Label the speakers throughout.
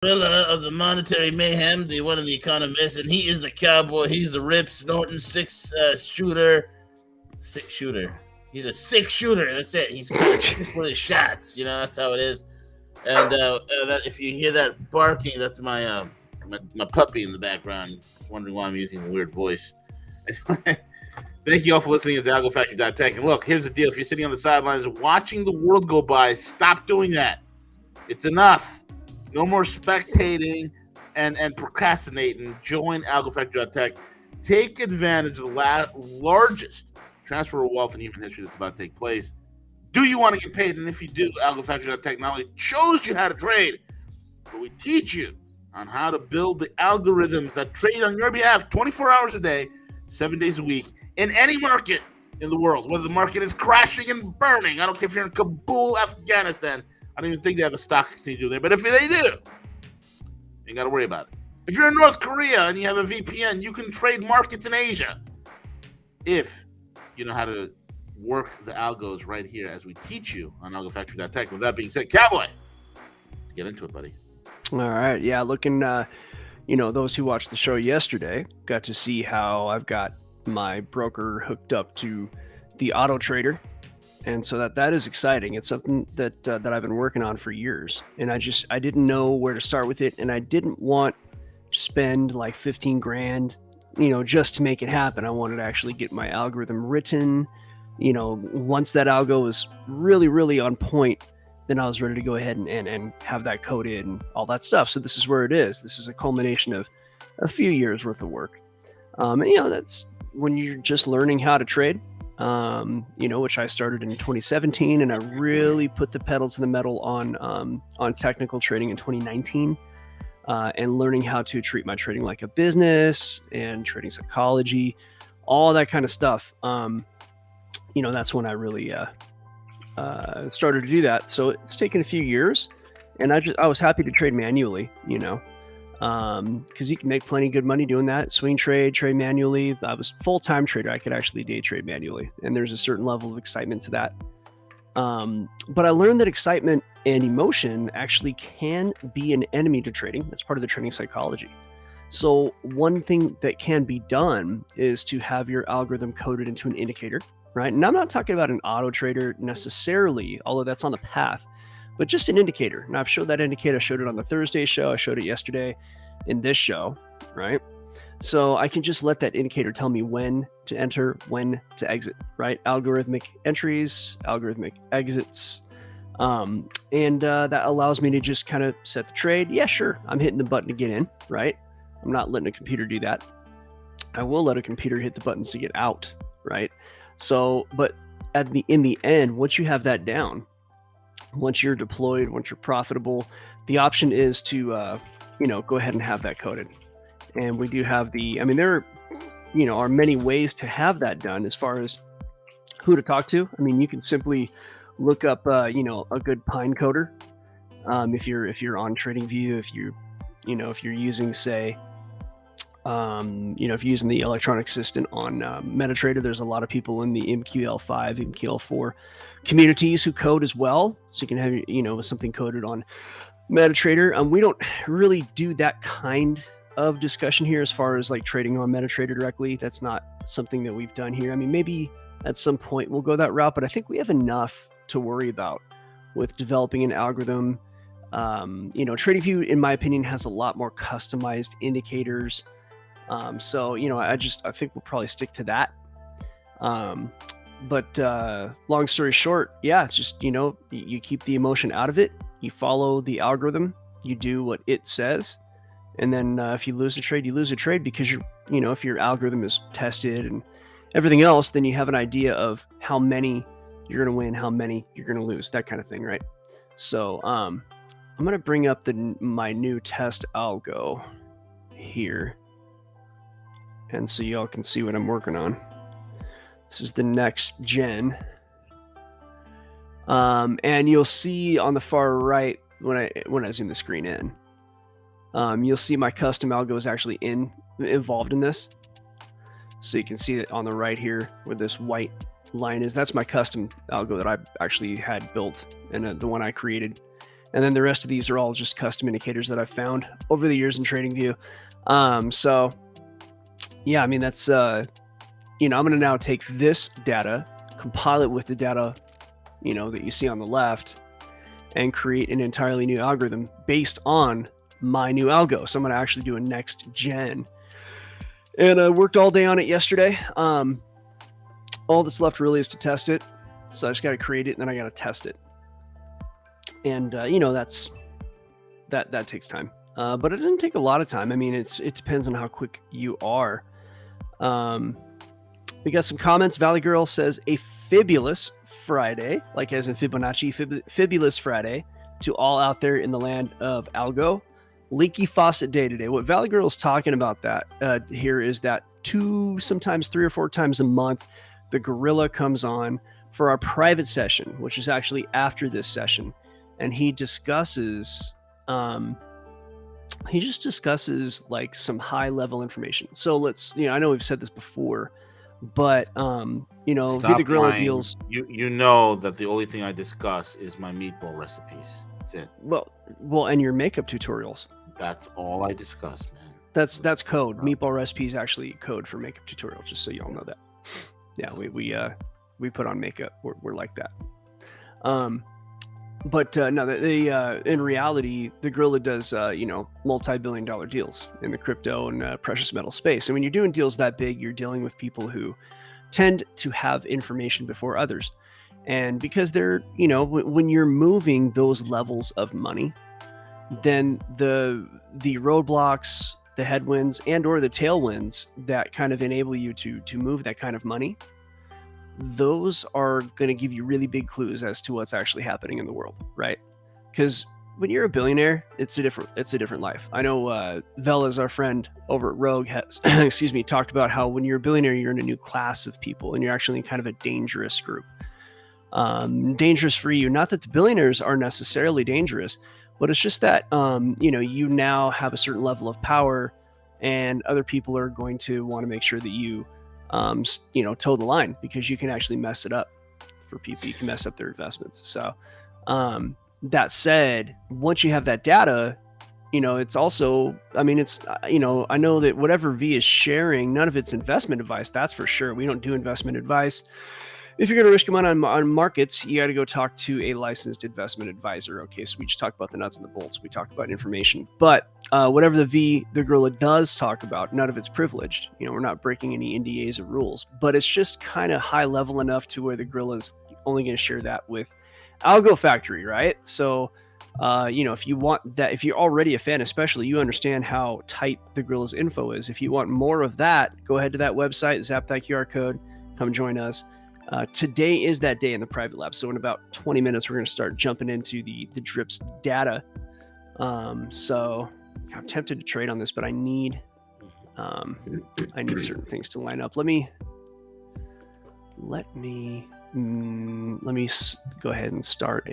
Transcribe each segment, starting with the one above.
Speaker 1: gorilla of the monetary mayhem, the one of the economists, and he is the cowboy. He's the rip snorting shooter. Six shooter. He's a six shooter. That's it. He's kind of sick with his shots. That's how it is. And if you hear that barking, that's my puppy in the background, wondering why I'm using a weird voice. Thank you all for listening to Algo Factory Tech. And look, here's the deal: if you're sitting on the sidelines watching the world go by, stop doing that. It's enough. No more spectating and procrastinating. Join Algo Factory Tech. Take advantage of the largest transfer of wealth in human history that's about to take place. Do you want to get paid? And if you do, Algo Factory Tech not only shows you how to trade, but we teach you on how to build the algorithms that trade on your behalf 24 hours a day, 7 days a week, in any market in the world, whether the market is crashing and burning. I don't care if you're in Kabul, Afghanistan. I don't even think they have a stock exchange there, but if they do, you ain't got to worry about it. If you're in North Korea and you have a VPN, you can trade markets in Asia. If you know how to work the algos right here as we teach you on AlgoFactory.tech. With that being said, Cowboy, let's get into it, buddy.
Speaker 2: All right. Yeah, looking, those who watched the show yesterday got to see how I've got my broker hooked up to the auto trader. And so that is exciting. It's something that I've been working on for years. And I didn't know where to start with it. And I didn't want to spend like 15 grand, just to make it happen. I wanted to actually get my algorithm written. Once that algo was really, really on point, then I was ready to go ahead and have that coded and all that stuff. So this is where it is. This is a culmination of a few years worth of work. That's when you're just learning how to trade, which I started in 2017, and I really put the pedal to the metal on technical trading in 2019, and learning how to treat my trading like a business and trading psychology, all that kind of stuff. That's when I really started to do that. So it's taken a few years, and I was happy to trade manually, because you can make plenty of good money doing that. Swing trade manually. I was full-time trader. I could actually day trade manually, and there's a certain level of excitement to that. But I learned that excitement and emotion actually can be an enemy to trading. That's part of the trading psychology. So one thing that can be done is to have your algorithm coded into an indicator, right? And I'm not talking about an auto trader necessarily, although that's on the path, but just an indicator. And I've showed that indicator. I showed it on the Thursday show. I showed it yesterday in this show, right? So I can just let that indicator tell me when to enter, when to exit, right? Algorithmic entries, algorithmic exits. And that allows me to just kind of set the trade. Yeah, sure. I'm hitting the button to get in, right? I'm not letting a computer do that. I will let a computer hit the buttons to get out, right? So, but in the end, once you have that down, once you're deployed, once you're profitable, the option is to, go ahead and have that coded. And we do have there are many ways to have that done as far as who to talk to. You can simply look up, a good Pine coder. If you're on TradingView, if you're using, say, if you're using the electronic assistant on MetaTrader, there's a lot of people in the MQL5, MQL4 communities who code as well. So you can have, something coded on MetaTrader. We don't really do that kind of discussion here as far as like trading on MetaTrader directly. That's not something that we've done here. Maybe at some point we'll go that route, but I think we have enough to worry about with developing an algorithm. TradingView, in my opinion, has a lot more customized indicators. I think we'll probably stick to that. But long story short, yeah, it's just, you keep the emotion out of it. You follow the algorithm. You do what it says. And then if you lose a trade, you lose a trade because if your algorithm is tested and everything else, then you have an idea of how many you're going to win, how many you're going to lose, that kind of thing, right? So I'm going to bring up my new test algo here. And so y'all can see what I'm working on. This is the next gen. And you'll see on the far right, when I zoom the screen in, you'll see my custom algo is actually involved in this. So you can see it on the right here where this white line is. That's my custom algo that I actually had built, and the one I created. And then the rest of these are all just custom indicators that I've found over the years in TradingView. So yeah, I mean, that's, I'm going to now take this data, compile it with the data, that you see on the left, and create an entirely new algorithm based on my new algo. So I'm going to actually do a next gen. And I worked all day on it yesterday. All that's left really is to test it. So I just got to create it and then I got to test it. And, that takes time. But it doesn't take a lot of time. I mean, it depends on how quick you are. We got some comments. Valley Girl says a fabulous Friday, like as in Fibonacci, fabulous Friday to all out there in the land of algo. Leaky faucet day today. What Valley Girl is talking about that here is that sometimes 3 or 4 times a month, the gorilla comes on for our private session, which is actually after this session. And he discusses, like some high level information. So let's, I know we've said this before, but,
Speaker 1: Stop
Speaker 2: the gorilla
Speaker 1: lying.
Speaker 2: deals.
Speaker 1: You know that the only thing I discuss is my meatball recipes. That's it.
Speaker 2: Well, and your makeup tutorials.
Speaker 1: That's all I discuss, man.
Speaker 2: That's code. Meatball recipe is actually code for makeup tutorials, just so y'all know that. Yeah, we put on makeup. We're like that. But no, in reality, the gorilla does multi-billion-dollar deals in the crypto and precious metal space. And when you're doing deals that big, you're dealing with people who tend to have information before others. And because they're, when you're moving those levels of money, then the roadblocks, the headwinds, and or the tailwinds that kind of enable you to move that kind of money, those are going to give you really big clues as to what's actually happening in the world, right? Because when you're a billionaire, it's a different life. I know Vela's our friend over at Rogue has talked about how when you're a billionaire, you're in a new class of people and you're actually in kind of a dangerous group. Dangerous for you, not that the billionaires are necessarily dangerous, but it's just that you now have a certain level of power and other people are going to want to make sure that you toe the line, because you can actually mess it up for people. You can mess up their investments. So that said, once you have that data, it's also, I know that whatever V is sharing, none of it's investment advice. That's for sure. We don't do investment advice. If you're going to risk your money on markets, you got to go talk to a licensed investment advisor. Okay, so we just talked about the nuts and the bolts. We talked about information. But whatever the gorilla does talk about, none of it's privileged. We're not breaking any NDAs or rules. But it's just kind of high level enough to where the gorilla's only going to share that with Algo Factory, right? So, if you want that, if you're already a fan, especially, you understand how tight the gorilla's info is. If you want more of that, go ahead to that website, zap that QR code, come join us. Today is that day in the private lab. So in about 20 minutes, we're going to start jumping into the drips data. So I'm tempted to trade on this, but I need certain things to line up. Let me go ahead and start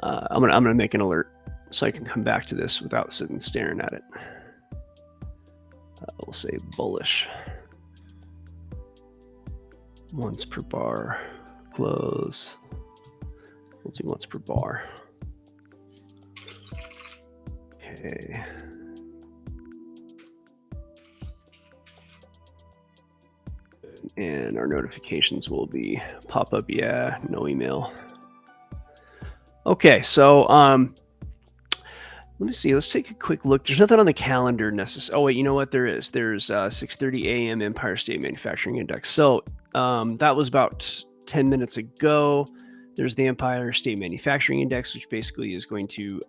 Speaker 2: I'm gonna make an alert so I can come back to this without sitting staring at it. We'll say bullish. Once per bar, close. Let's do once per bar. Okay. And our notifications will be pop up. Yeah, no email. Okay, so let me see. Let's take a quick look. There's nothing on the calendar necessarily. Oh wait, you know what? There is. There's 6:30 a.m. Empire State Manufacturing Index. So that was about 10 minutes ago. There's the Empire State Manufacturing Index, which basically is going to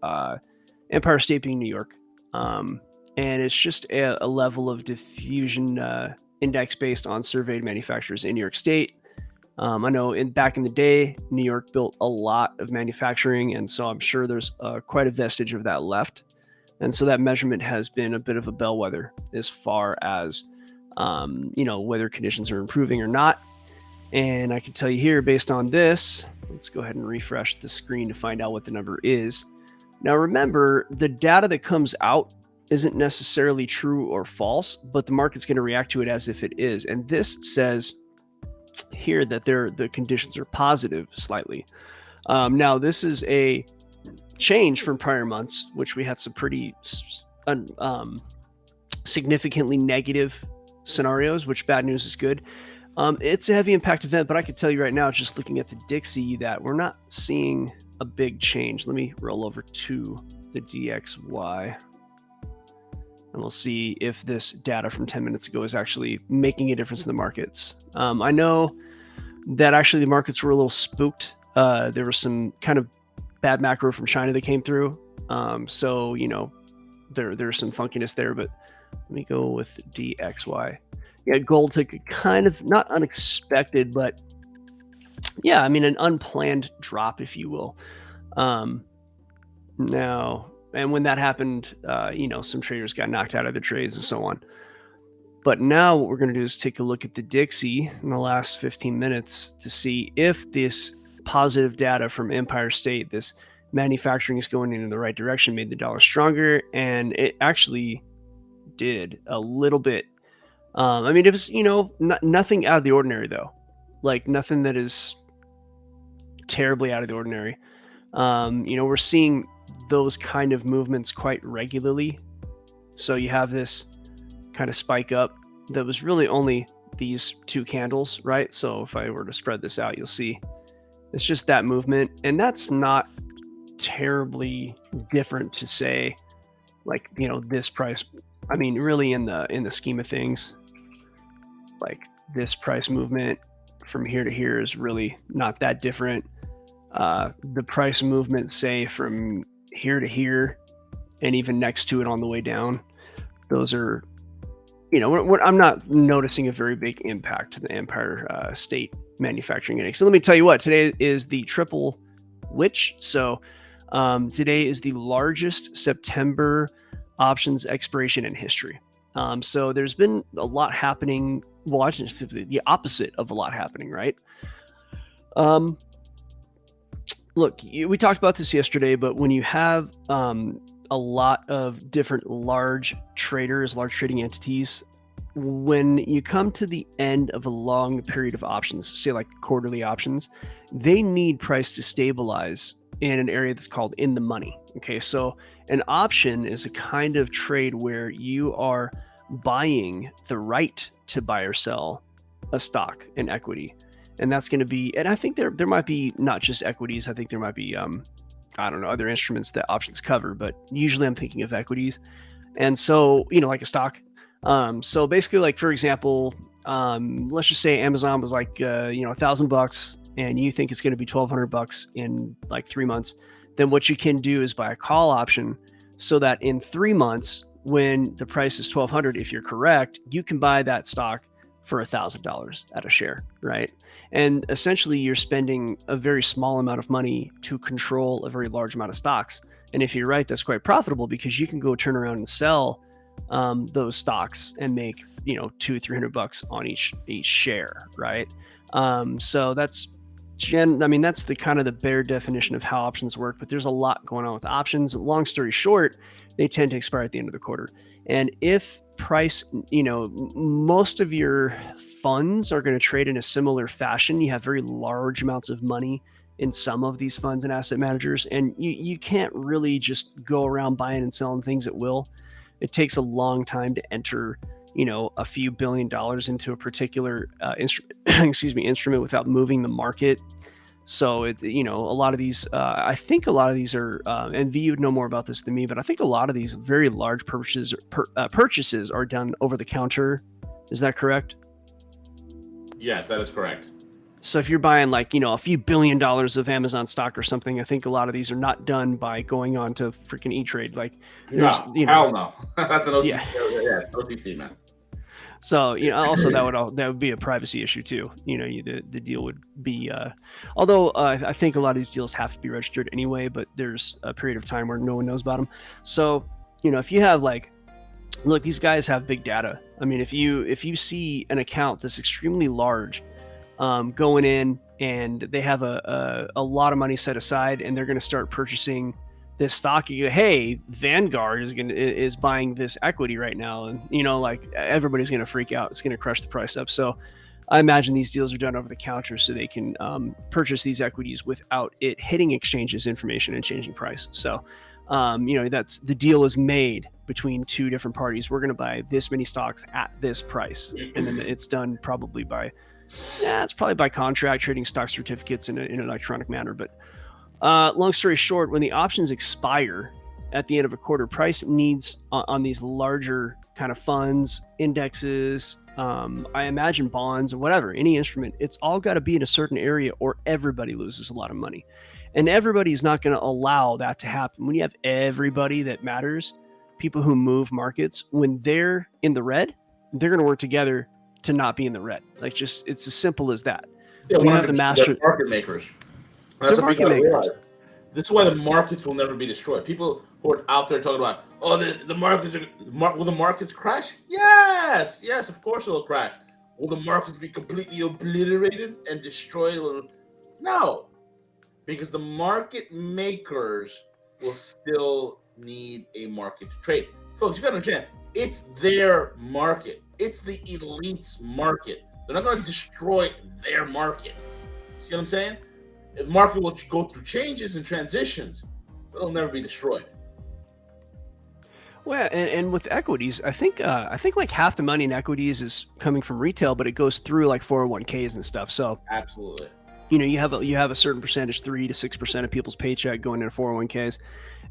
Speaker 2: Empire State being New York, and it's just a level of diffusion index based on surveyed manufacturers in New York State. I know back in the day, New York built a lot of manufacturing, and so I'm sure there's quite a vestige of that left. And so that measurement has been a bit of a bellwether as far as whether conditions are improving or not. And I can tell you here, based on this, let's go ahead and refresh the screen to find out what the number is. Now remember, the data that comes out isn't necessarily true or false, but the market's going to react to it as if it is. And this says here that the conditions are positive slightly. Now, this is a change from prior months, which we had some pretty significantly negative scenarios, which bad news is good. It's a heavy impact event, but I can tell you right now, just looking at the Dixie, that we're not seeing a big change. Let me roll over to the DXY, and we'll see if this data from 10 minutes ago is actually making a difference in the markets. I know that actually the markets were a little spooked. There was some kind of bad macro from China that came through. So, there's some funkiness there, but let me go with DXY. Yeah, gold took a kind of, not unexpected, but yeah, I mean, an unplanned drop, if you will. Now, and when that happened, some traders got knocked out of their trades and so on. But now what we're going to do is take a look at the Dixie in the last 15 minutes to see if this positive data from Empire State, this manufacturing is going in the right direction, made the dollar stronger, and it actually did a little bit. I mean, it was, nothing out of the ordinary, though. Like, nothing that is terribly out of the ordinary. We're seeing those kind of movements quite regularly. So you have this kind of spike up that was really only these two candles, right? So if I were to spread this out, you'll see it's just that movement. And that's not terribly different to say, like, this price. I mean, really in the scheme of things, like, this price movement from here to here is really not that different. The price movement, say, from here to here and even next to it on the way down, those are, I'm not noticing a very big impact to the Empire State Manufacturing Index. So let me tell you what, today is the triple witch. So today is the largest September options expiration in history. So there's been a lot happening. Well, actually, the opposite of a lot happening, right? Look, we talked about this yesterday, but when you have a lot of different large traders, large trading entities, when you come to the end of a long period of options, say like quarterly options, they need price to stabilize in an area that's called in the money. Okay, so an option is a kind of trade where you are buying the right to buy or sell a stock, an equity. And that's going to be, and I think there might be not just equities. I think there might be, other instruments that options cover, but usually I'm thinking of equities. And so, like a stock. So basically, like, for example, let's just say Amazon was like, $1,000 and you think it's going to be $1,200 in like 3 months. Then what you can do is buy a call option so that in 3 months, when the price is $1,200, if you're correct, you can buy that stock for $1,000 at a share, right? And essentially you're spending a very small amount of money to control a very large amount of stocks. And if you're right, that's quite profitable because you can go turn around and sell those stocks and make, $200-$300 on each share, right? So that's that's the kind of the bare definition of how options work, but there's a lot going on with options. Long story short, they tend to expire at the end of the quarter. And if price, most of your funds are going to trade in a similar fashion. You have very large amounts of money in some of these funds and asset managers, and you can't really just go around buying and selling things at will. It takes a long time to enter, a few $1 billion into a particular instrument without moving the market. So it's, a lot of these, I think a lot of these are, and V would know more about this than me, but I think a lot of these very large purchases are done over the counter. Is that correct?
Speaker 3: Yes, that is correct.
Speaker 2: So if you're buying like, a few $1 billion of Amazon stock or something, I think a lot of these are not done by going on to freaking E-Trade. Like,
Speaker 3: hell no. That's an OTC. Yeah, OTC, man.
Speaker 2: So, also that would be a privacy issue too. The deal would be, although I think a lot of these deals have to be registered anyway, but there's a period of time where no one knows about them. So, if you have look, these guys have big data. I mean, if you see an account that's extremely large, going in and they have a lot of money set aside and they're going to start purchasing this stock, you go, hey, Vanguard is buying this equity right now, and everybody's going to freak out. It's going to crush the price up. So I imagine these deals are done over the counter so they can purchase these equities without it hitting exchanges information and changing price. So, that's the deal is made between two different parties. We're going to buy this many stocks at this price, and then it's done probably by contract, trading stock certificates in an electronic manner. But long story short, when the options expire at the end of a quarter, price needs on these larger kind of funds, indexes, I imagine bonds or whatever, any instrument, it's all got to be in a certain area or everybody loses a lot of money. And everybody's not going to allow that to happen. When you have everybody that matters, people who move markets, when they're in the red, they're going to work together to not be in the red. Like, just, it's as simple as that.
Speaker 3: Yeah,
Speaker 2: we have the master
Speaker 3: market makers. That's what we realize. This is why the markets will never be destroyed. People who are out there talking about, the markets will the markets crash? Yes, of course it'll crash. Will the markets be completely obliterated and destroyed? No, because the market makers will still need a market to trade. Folks, you gotta understand, it's their market. It's the elite's market. They're not gonna destroy their market. See what I'm saying? The market will go through changes and transitions, but it'll never be destroyed.
Speaker 2: Well, and with equities, I think like half the money in equities is coming from retail, but it goes through like 401ks and stuff. So
Speaker 3: absolutely,
Speaker 2: you have a certain percentage, 3 to 6% of people's paycheck going into 401ks,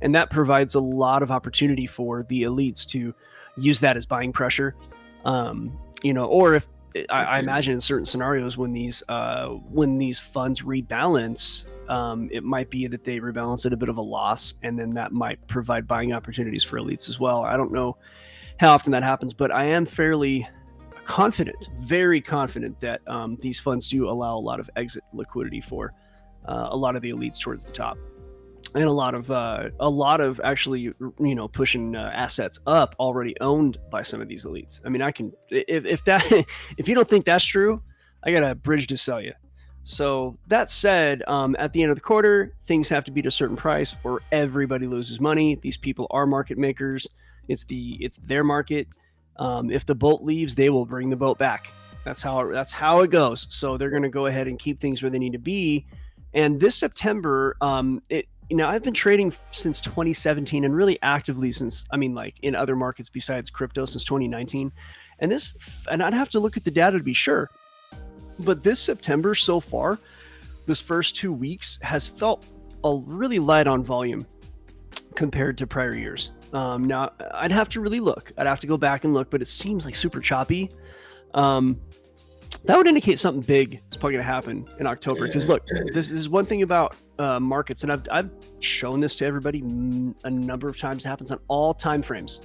Speaker 2: and that provides a lot of opportunity for the elites to use that as buying pressure. Or if I imagine in certain scenarios when these funds rebalance, it might be that they rebalance at a bit of a loss, and then that might provide buying opportunities for elites as well. I don't know how often that happens, but I am fairly confident, very confident that these funds do allow a lot of exit liquidity for a lot of the elites towards the top. And a lot of actually, pushing assets up already owned by some of these elites. I mean, if you don't think that's true, I got a bridge to sell you. So that said, at the end of the quarter, things have to be at a certain price or everybody loses money. These people are market makers. It's their market. If the boat leaves, they will bring the boat back. That's how it goes. So they're going to go ahead and keep things where they need to be. And this September, I've been trading since 2017 and really actively since, in other markets besides crypto since 2019. And I'd have to look at the data to be sure. But this September so far, this first 2 weeks has felt really light on volume compared to prior years. Now, I'd have to really look. I'd have to go back and look, but it seems like super choppy. That would indicate something big is probably going to happen in October. Because look, this is one thing about markets, and I've shown this to everybody a number of times. It happens on all time frames.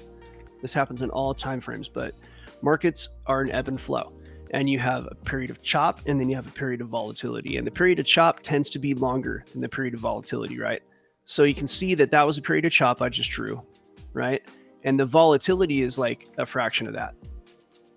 Speaker 2: This happens in all time frames, but markets are an ebb and flow. And you have a period of chop, and then you have a period of volatility. And the period of chop tends to be longer than the period of volatility, right? So you can see that was a period of chop I just drew, right? And the volatility is like a fraction of that,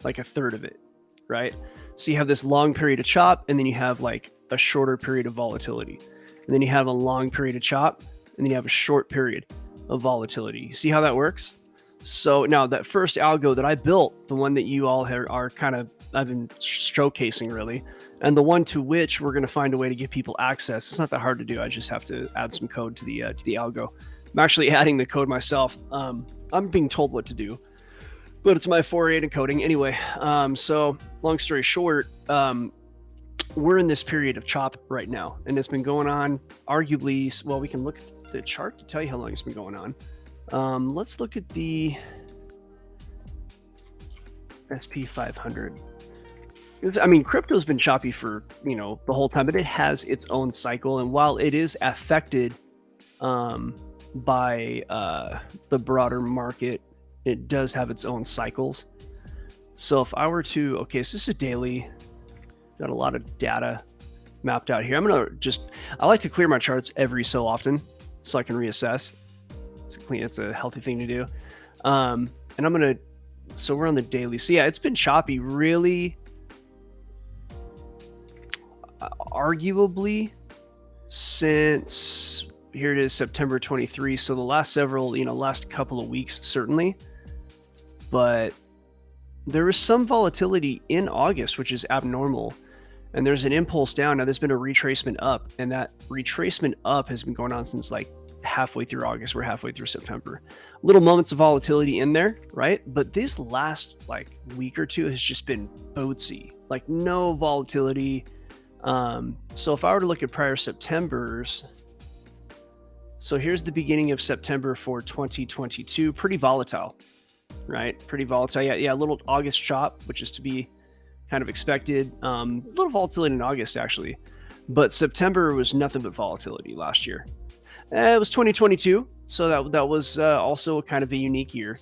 Speaker 2: like a third of it, right? So you have this long period of chop, and then you have like a shorter period of volatility. And then you have a long period of chop, and then you have a short period of volatility. You see how that works? So now that first algo that I built, the one that you all are kind of, I've been showcasing really, and the one to which we're going to find a way to give people access. It's not that hard to do. I just have to add some code to the algo. I'm actually adding the code myself. I'm being told what to do, but it's my foray into coding anyway. So long story short, we're in this period of chop right now, and it's been going on arguably. Well, we can look at the chart to tell you how long it's been going on. Let's look at the SP 500. Crypto's been choppy for, the whole time, but it has its own cycle. And while it is affected by the broader market, it does have its own cycles. So if I were to, so this is a daily, got a lot of data mapped out here. I like to clear my charts every so often so I can reassess. It's a healthy thing to do. And so we're on the daily. So yeah, it's been choppy really, arguably since, here it is, September 23. So the last couple of weeks, certainly. But there was some volatility in August, which is abnormal. And there's an impulse down. Now, there's been a retracement up, and that retracement up has been going on since like halfway through August. We're halfway through September. Little moments of volatility in there, right? But this last like week or two has just been boatsy, like no volatility. So if I were to look at prior Septembers, so here's the beginning of September for 2022, pretty volatile, right? Pretty volatile. Yeah, a little August chop, which is to be kind of expected. A little volatility in August, actually. But September was nothing but volatility last year. It was 2022, so that was also kind of a unique year.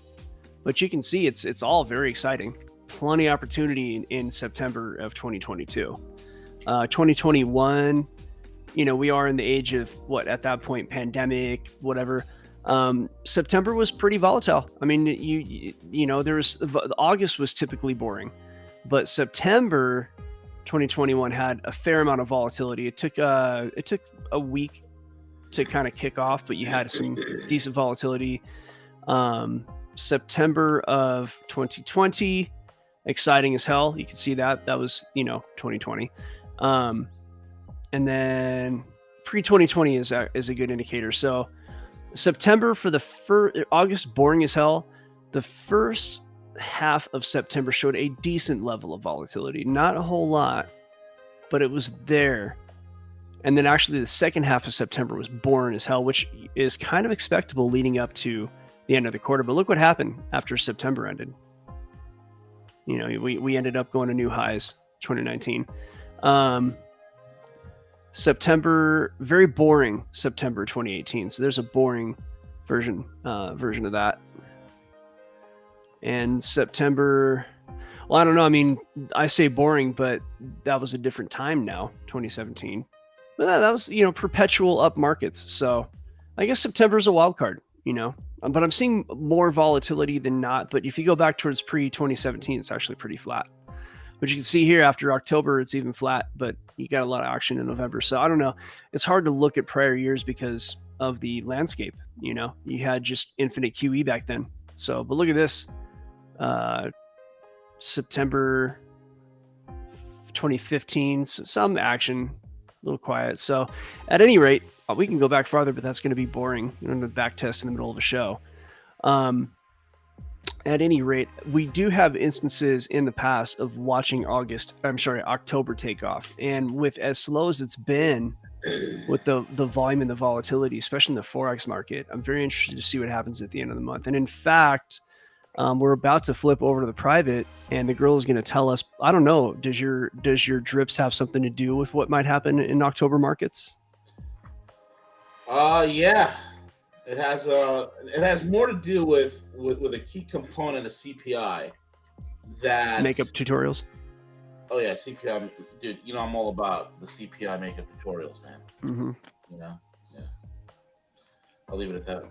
Speaker 2: But you can see it's all very exciting. Plenty of opportunity in September of 2022. 2021, we are in the age of what, at that point, pandemic, whatever. September was pretty volatile. I mean, August was typically boring. But September 2021 had a fair amount of volatility. It took a week to kind of kick off, but you had some decent volatility. September of 2020, exciting as hell. You can see that was 2020. And then pre-2020 is a good indicator. So September for the August, boring as hell. The first half of September showed a decent level of volatility, not a whole lot, but it was there. And then actually the second half of September was boring as hell, which is kind of expectable leading up to the end of the quarter. But look what happened after September ended. We ended up going to new highs 2019. September, very boring September 2018. So there's a boring version of that. And September, well, I don't know. I mean, I say boring, but that was a different time now, 2017. But that was, perpetual up markets. So I guess September is a wild card, But I'm seeing more volatility than not. But if you go back towards pre-2017, it's actually pretty flat. But you can see here after October, it's even flat. But you got a lot of action in November. So I don't know. It's hard to look at prior years because of the landscape. You had just infinite QE back then. So, but look at this. September 2015, so some action, a little quiet. So at any rate, we can go back farther, but that's going to be boring. We're going to back test in the middle of a show. At any rate, we do have instances in the past of watching October take off. And with as slow as it's been with the volume and the volatility, especially in the Forex market, I'm very interested to see what happens at the end of the month. And in fact, we're about to flip over to the private, and the girl is going to tell us, I don't know, does your drips have something to do with what might happen in October markets?
Speaker 3: Yeah. It has more to do with a key component of CPI that
Speaker 2: makeup tutorials.
Speaker 3: Oh yeah, CPI, dude. I'm all about the CPI makeup tutorials, man.
Speaker 2: Mm-hmm.
Speaker 3: Yeah. I'll leave it at that.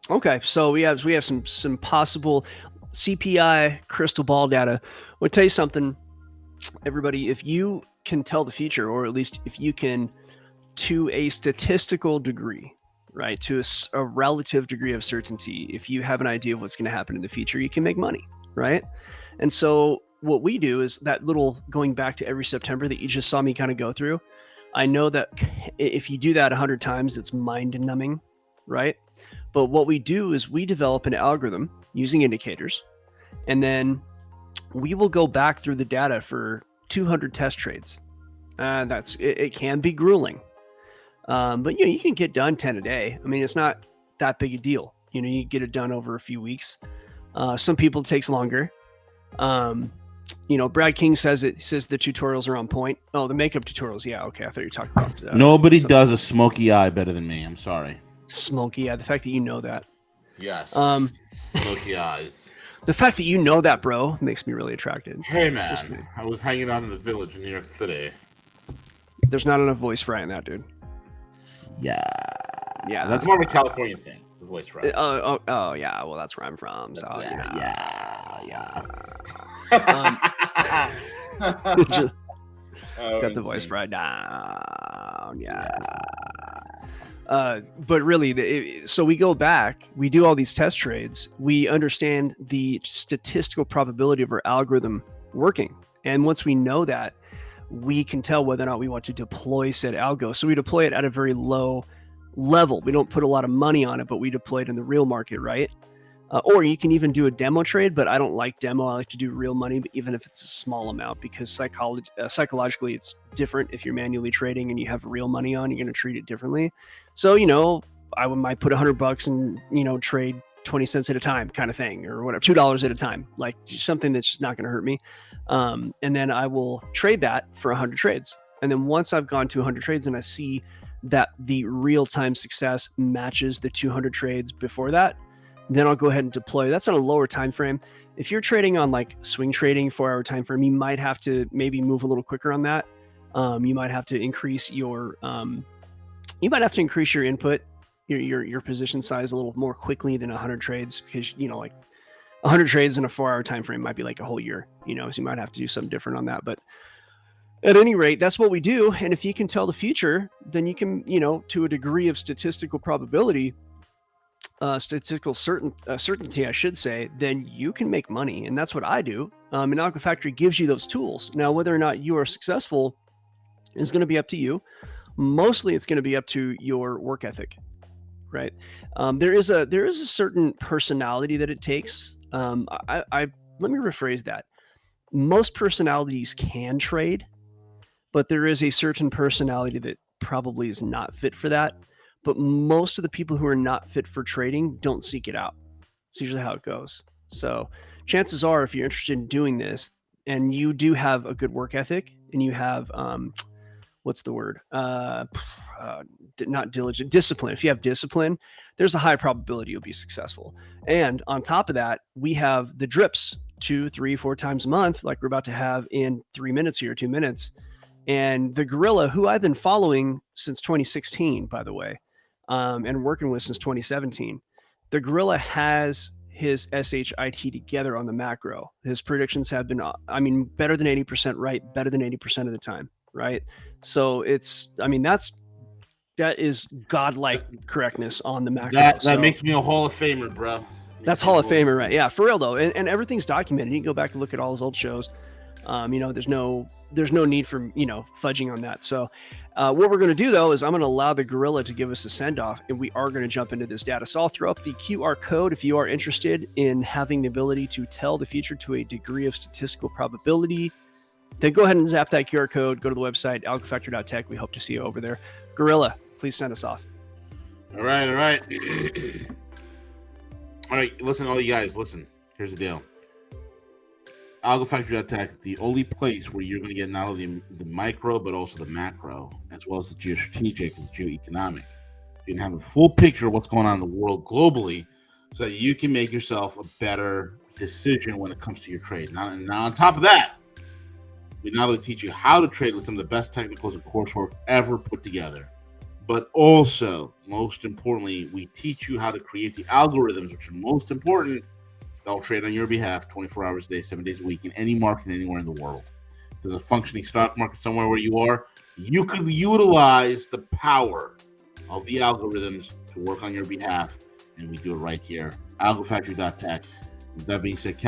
Speaker 2: Okay, so we have some possible CPI crystal ball data. I'll tell you something, everybody. If you can tell the future, or at least if you can, to a statistical degree, right, to a relative degree of certainty, if you have an idea of what's going to happen in the future, you can make money, right? And so what we do is that little going back to every September that you just saw me kind of go through. I know that if you do that 100 times, it's mind numbing, right? But what we do is we develop an algorithm using indicators, and then we will go back through the data for 200 test trades. It can be grueling, but you can get done 10 a day. I mean, it's not that big a deal. You get it done over a few weeks. Some people it takes longer. Brad King says the tutorials are on point. Oh, the makeup tutorials. Yeah. Okay. I thought you were talking about
Speaker 3: nobody does a smoky eye better than me. I'm sorry.
Speaker 2: Smoky eye. The fact that you know that.
Speaker 3: Yes. Smoky eyes.
Speaker 2: The fact that you know that, bro, makes me really attracted.
Speaker 3: Hey, man. I was hanging out in the village in New York City.
Speaker 2: There's not enough voice fry in that, dude.
Speaker 3: Yeah. That's more of a California thing. The voice fry.
Speaker 2: Oh, yeah. Well, that's where I'm from. So
Speaker 3: yeah.
Speaker 2: Got the voice fry down. Yeah. But really, so we go back, we do all these test trades, we understand the statistical probability of our algorithm working. And once we know that, we can tell whether or not we want to deploy said algo. So we deploy it at a very low level. We don't put a lot of money on it, but we deploy it in the real market, right? Or you can even do a demo trade, but I don't like demo. I like to do real money, even if it's a small amount, because psychologically it's different. If you're manually trading and you have real money on, you're going to treat it differently. So, I might put $100 and, trade 20 cents at a time kind of thing, or whatever, $2 at a time, like something that's just not going to hurt me. And then I will trade that for 100 trades. And then once I've gone to 100 trades and I see that the real-time success matches the 200 trades before that, then I'll go ahead and deploy. That's on a lower time frame. If you're trading on like swing trading 4-hour time frame, you might have to maybe move a little quicker on that. You might have to increase your input, your position size a little more quickly than 100 trades, because like 100 trades in a 4-hour time frame might be like a whole year. So you might have to do something different on that. But at any rate, that's what we do. And if you can tell the future, then you can, to a degree of statistical probability, statistical certainty, I should say, then you can make money. And that's what I do. And Algo Factory gives you those tools. Now, whether or not you are successful is going to be up to you. Mostly it's going to be up to your work ethic, right? There is a certain personality that it takes. Let me rephrase that. Most personalities can trade, but there is a certain personality that probably is not fit for that. But most of the people who are not fit for trading don't seek it out. It's usually how it goes. So chances are, if you're interested in doing this and you do have a good work ethic and you have, what's the word? Not diligent, discipline. If you have discipline, there's a high probability you'll be successful. And on top of that, we have the drips 2, 3, 4 times a month, like we're about to have in 3 minutes here, 2 minutes. And the gorilla, who I've been following since 2016, by the way, and working with since 2017, the gorilla has his SHIT together on the macro. His predictions have been, better than 80% right, better than 80% of the time, right? So that is godlike correctness on the macro.
Speaker 3: That makes me a Hall of Famer, bro.
Speaker 2: That's Hall of Famer, right? Yeah, for real though. And everything's documented. You can go back and look at all his old shows. There's no need for, fudging on that. So what we're going to do though, is I'm going to allow the gorilla to give us a send off, and we are going to jump into this data. So I'll throw up the QR code if you are interested in having the ability to tell the future to a degree of statistical probability. Then go ahead and zap that QR code, go to the website, algofactory.tech. We hope to see you over there. Gorilla, please send us off.
Speaker 3: All right. All right. Listen, all you guys, listen. Here's the deal. Algo Factory.tech, the only place where you're going to get not only the micro, but also the macro, as well as the geostrategic and geoeconomic. You can have a full picture of what's going on in the world globally, so that you can make yourself a better decision when it comes to your trade. Now on top of that, we not only teach you how to trade with some of the best technicals and coursework ever put together, but also, most importantly, we teach you how to create the algorithms, which are most important. They'll trade on your behalf 24 hours a day, 7 days a week in any market anywhere in the world. If there's a functioning stock market somewhere where you are, you could utilize the power of the algorithms to work on your behalf, and we do it right here. AlgoFactory.tech. With that being said,